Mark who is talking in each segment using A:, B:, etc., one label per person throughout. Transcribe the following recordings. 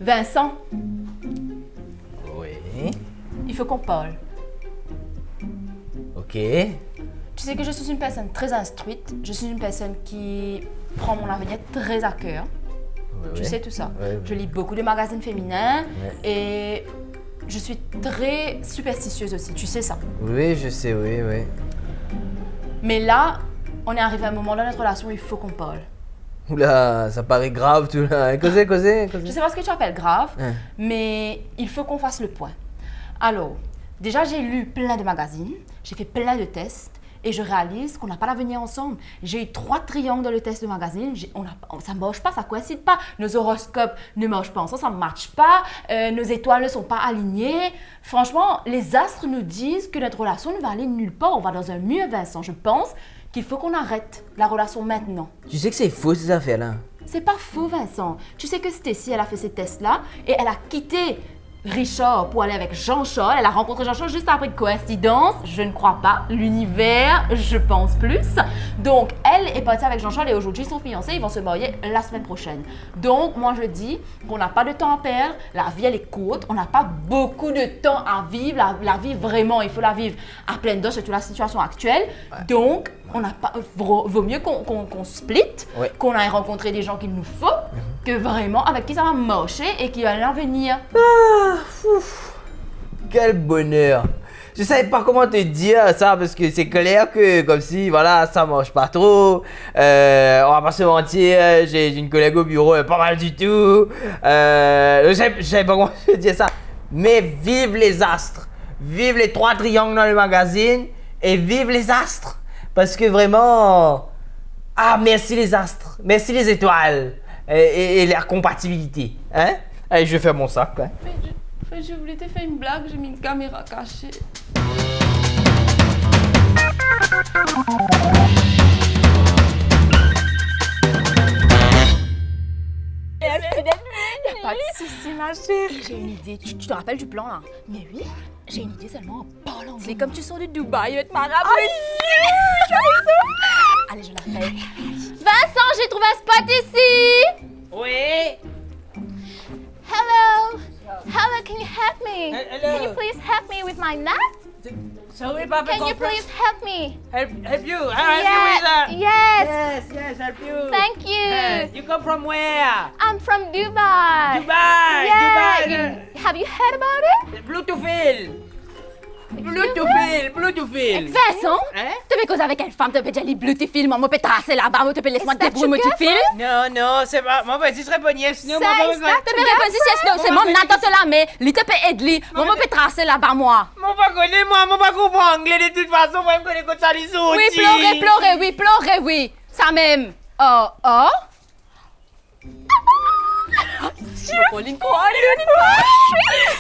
A: Vincent,
B: Oui.
A: il faut qu'on parle.
B: Ok.
A: Tu sais que je suis une personne très instruite, je suis une personne qui prend mon avenir très à cœur. Tu sais tout ça.
B: Ouais.
A: Je lis beaucoup de magazines féminins
B: Ouais.
A: et je suis très superstitieuse aussi, tu sais ça.
B: Oui, je sais, oui.
A: Mais là, on est arrivé à un moment dans notre relation où il faut qu'on parle.
B: Oula, ça paraît grave tout là. Causez.
A: Je sais pas ce que tu appelles grave,
B: Hein.
A: mais il faut qu'on fasse le point. Alors, déjà j'ai lu plein de magazines, j'ai fait plein de tests et je réalise qu'on n'a pas l'avenir ensemble. J'ai eu 3 triangles dans le test de magazine, ça ne marche pas, ça ne coïncide pas. Nos horoscopes ne marchent pas ensemble, ça ne matche pas, nos étoiles ne sont pas alignées. Franchement, les astres nous disent que notre relation ne va aller nulle part, on va dans un mur, Vincent. Je pense qu'il faut qu'on arrête la relation maintenant.
B: Tu sais que c'est faux ces affaires-là.
A: C'est pas faux, Vincent. Tu sais que Stacy, elle a fait ces tests-là et elle a quitté Richard pour aller avec Jean-Charles. Elle a rencontré Jean-Charles juste après une coïncidence. Je ne crois pas. L'univers, je pense plus. Donc, elle est partie avec Jean-Charles et aujourd'hui, ils sont fiancés. Ils vont se marier la semaine prochaine. Donc, moi, je dis qu'on n'a pas de temps à perdre. La vie, elle est courte. On n'a pas beaucoup de temps à vivre. La vie, vraiment, il faut la vivre à pleine dose, surtout la situation actuelle. Donc, on n'a pas, vaut mieux qu'on split,
B: Ouais.
A: qu'on aille rencontrer des gens qu'il nous faut, que vraiment avec qui ça va marcher et qui va l'avenir.
B: Quel bonheur. Je savais pas comment te dire ça parce que c'est clair que comme si voilà ça marche pas trop. On va pas se mentir, j'ai une collègue au bureau pas mal du tout. Je savais pas comment te dire ça. Mais vive les astres, vive les 3 triangles dans le magazine et vive les astres parce que vraiment merci les astres, merci les étoiles et la compatibilité. Hein? Allez, je vais faire mon sac. Hein?
A: Je voulais te faire une blague, j'ai mis une caméra cachée. Pas de soucis, ma chérie. J'ai une idée. Tu te rappelles du plan là? Mais oui. J'ai une idée seulement en parlant. C'est comme tu sors de Dubaï avec ma rapide. Allez, je l'appelle. Vincent, j'ai trouvé un spot ici.
B: Oui.
C: Hello. Hello, can you help me?
B: Hello.
C: Can you please help me with my nuts?
B: Sorry, Papa.
C: Can you please help me?
B: help you? I'll help you with that.
C: Yes.
B: Yes, help you.
C: Thank you.
B: You come from where?
C: I'm from Dubai.
B: Dubai.
C: Yeah.
B: Dubai.
C: Have you heard about it?
B: Bluetooth.
A: Vincent,
B: Hein?
A: tu veux causer avec quelle femme? Tu peux déjà les bleus tes films, moi, peux tracer là-bas, tu peux laisser-moi te débrouiller, moi, tu filmes?
B: Non, c'est pas. Moi, vas-y, ce serait pas nièce. Non,
C: Ça,
B: moi,
C: ça,
A: Tu peux répondre si c'est mon attente là, mais lui te peut aider, moi, peux tracer là-bas, moi.
B: Moi, pas connaître, moi, pas comprendre anglais de toute façon. Moi, je connais que ça, les autres.
A: Oui, pleurer, oui. Ça même. Oh. Pauline, quoi?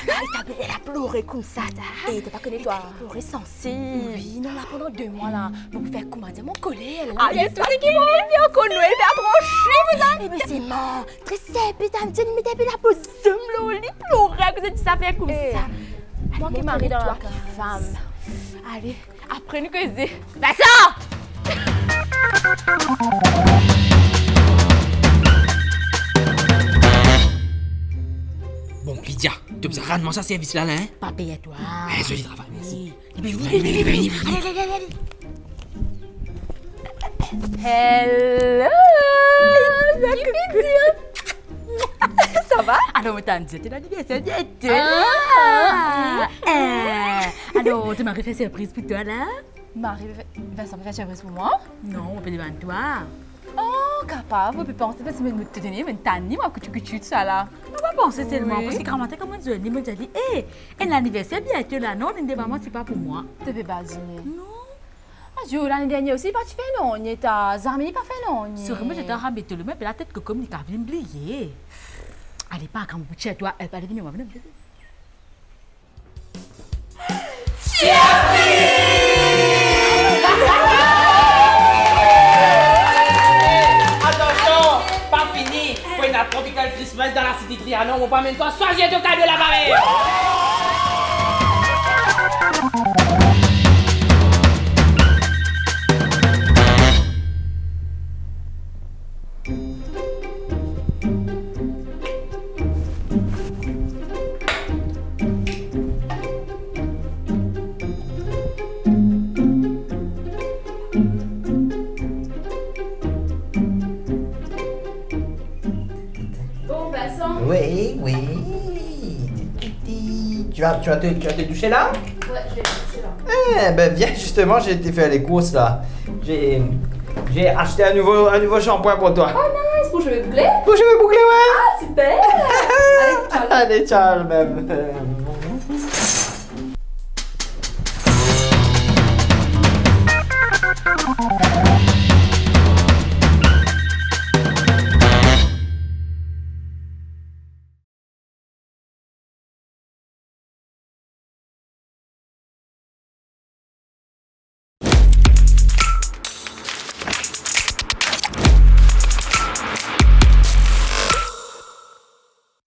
A: Elle a pleuré comme ça, et t'as pas connu toi? Elle a pleuré sensible. Oui, non, là, pendant 2 mois, là, on peut faire comment dire, mon collègue, elle a... il y a tout qui vont bien connu, elle fait approcher, vous savez. Mais c'est mort. Très simple, t'as dit, mais t'as fait la pose, là, elle pleurait, que ça fait comme ça. Moi qui marie dans la femme. Allez, après nous causer. Vincent!
D: Bon, Lydia, tu as rarement ça service là, hein?
A: Pas payer toi.
D: Joli travail, merci.
A: Hello! Ça va? Alors, t'as dit, t'es l'anniversaire bientôt. Alors, tu m'as fait surprise pour toi, là? Vincent m'a fait surprise pour moi? Non, on peut devant toi. Oh, capable, on peut penser parce que je te donner une tannée, moi, que tu ça, là. On va penser seulement, parce que grand-mère, comment tu dis, moi, je dis, hé, un anniversaire bientôt, là, non, une maman, c'est pas pour moi. Tu peux pas dîner. Non. Ah, l'année dernière aussi, pas tu fais non, ta Zarmini pas fait non.
E: Sur moi, j'étais en rabais tout le monde, puis la tête que comme il t'a bien oublié. Allez, pas quand vous chez toi, elle va aller venir, venez.
B: Attention, pas fini. Pour une tropical Christmas dans la cité Trianon, on va même toi choisir ton cadeau la barrière. Oui, oui. Tu vas te doucher là?
A: Ouais, je vais me coucher là.
B: Eh ben viens justement, j'ai été faire les courses là. J'ai acheté un nouveau shampoing pour toi.
A: Oh nice, pour jouer boucler.
B: Pour je vais boucler, ouais.
A: Ah super. Allez, ciao.
B: Allez, ciao même.